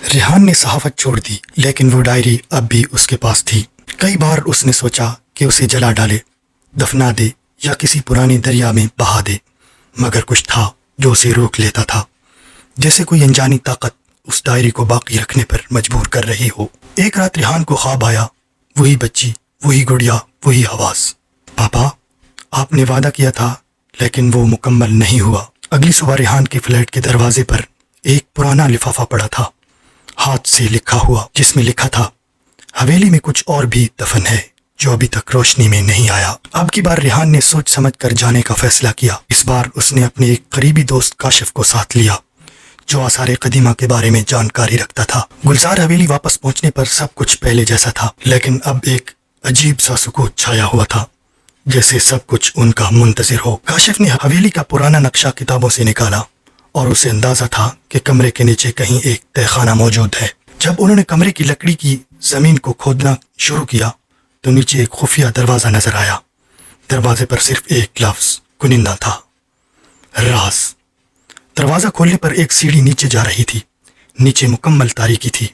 ریحان نے صحافت چھوڑ دی، لیکن وہ ڈائری اب بھی اس کے پاس تھی۔ کئی بار اس نے سوچا کہ اسے جلا ڈالے، دفنا دے یا کسی پرانے دریا میں بہا دے، مگر کچھ تھا جو اسے روک لیتا تھا، جیسے کوئی انجانی طاقت اس ڈائری کو باقی رکھنے پر مجبور کر رہی ہو۔ ایک رات ریحان کو خواب آیا، وہی بچی، وہی گڑیا، وہی آواز۔ پاپا، آپ نے وعدہ کیا تھا لیکن وہ مکمل نہیں ہوا۔ اگلی صبح ریحان کے فلیٹ کے دروازے پر ایک پرانا لفافہ پڑا تھا، ہاتھ سے لکھا ہوا، جس میں لکھا تھا، حویلی میں کچھ اور بھی دفن ہے جو ابھی تک روشنی میں نہیں آیا۔ اب کی بار ریحان نے سوچ سمجھ کر جانے کا فیصلہ کیا۔ اس بار اس نے اپنے ایک قریبی دوست کاشف کو ساتھ لیا جو آثار قدیمہ کے بارے میں جانکاری رکھتا تھا۔ گلزار حویلی واپس پہنچنے پر سب کچھ پہلے جیسا تھا، لیکن اب ایک عجیب سا سکوت چھایا ہوا تھا، جیسے سب کچھ ان کا منتظر ہو۔ کاشف نے حویلی کا پرانا نقشہ کتابوں سے نکالا اور اسے اندازہ تھا کہ کمرے کے نیچے کہیں ایک تہہ خانہ موجود ہے۔ جب انہوں نے کمرے کی لکڑی کی زمین کو کھودنا شروع کیا تو نیچے ایک خفیہ دروازہ نظر آیا۔ دروازے پر صرف ایک لفظ کنندہ تھا، راز۔ دروازہ کھولنے پر ایک سیڑھی نیچے جا رہی تھی۔ نیچے مکمل تاریکی تھی،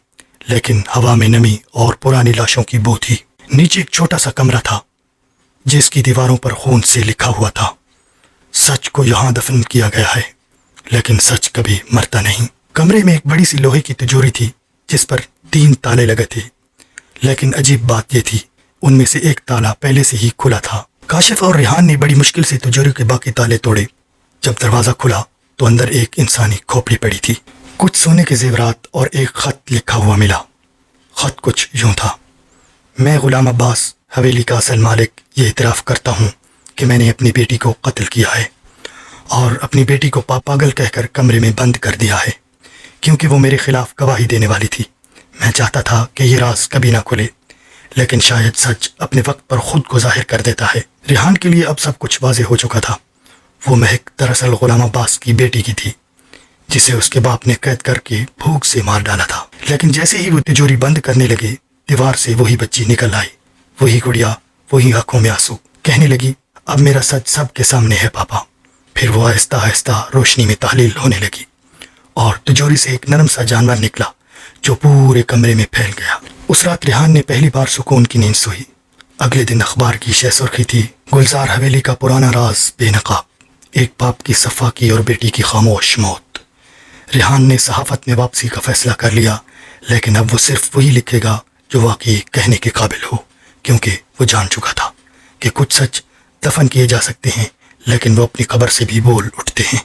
لیکن ہوا میں نمی اور پرانی لاشوں کی بو تھی۔ نیچے ایک چھوٹا سا کمرہ تھا جس کی دیواروں پر خون سے لکھا ہوا تھا، سچ کو یہاں دفن کیا گیا ہے، لیکن سچ کبھی مرتا نہیں۔ کمرے میں ایک بڑی سی لوہے کی تجوری تھی جس پر 3 تالے لگے تھے، لیکن عجیب بات یہ تھی ان میں سے ایک تالا پہلے سے ہی کھلا تھا۔ کاشف اور ریحان نے بڑی مشکل سے تجوری کے باقی تالے توڑے۔ جب دروازہ کھلا تو اندر ایک انسانی کھوپڑی پڑی تھی، کچھ سونے کے زیورات اور ایک خط لکھا ہوا ملا۔ خط کچھ یوں تھا، میں غلام عباس، حویلی کا اصل مالک، یہ اعتراف کرتا ہوں کہ میں نے اپنی بیٹی کو قتل کیا ہے اور اپنی بیٹی کو پاگل کہہ کر کمرے میں بند کر دیا ہے کیونکہ وہ میرے خلاف گواہی دینے والی تھی۔ میں چاہتا تھا کہ یہ راز کبھی نہ کھلے، لیکن شاید سچ اپنے وقت پر خود کو ظاہر کر دیتا ہے۔ ریحان کے لیے اب سب کچھ واضح ہو چکا تھا۔ وہ مہک دراصل غلام عباس کی بیٹی کی تھی، جسے اس کے باپ نے قید کر کے بھوک سے مار ڈالا تھا۔ لیکن جیسے ہی وہ تجوری بند کرنے لگے، دیوار سے وہی بچی نکل آئی، وہی گڑیا، وہی آنکھوں میں آنسو۔ کہنے لگی، اب میرا سچ سب کے سامنے ہے پاپا۔ پھر وہ آہستہ آہستہ روشنی میں تحلیل ہونے لگی اور تجوری سے ایک نرم سا جانور نکلا جو پورے کمرے میں پھیل گیا۔ اس رات ریحان نے پہلی بار سکون کی نیند سوئی۔ اگلے دن اخبار کی شہ سرخی تھی، گلزار حویلی کا پرانا راز بے نقاب، ایک باپ کی صفاقی اور بیٹی کی خاموش موت۔ ریحان نے صحافت میں واپسی کا فیصلہ کر لیا، لیکن اب وہ صرف وہی لکھے گا جو واقعی کہنے کے قابل ہو، کیونکہ وہ جان چکا تھا کہ کچھ سچ دفن کیے جا سکتے ہیں لیکن وہ اپنی قبر سے بھی بول اٹھتے ہیں۔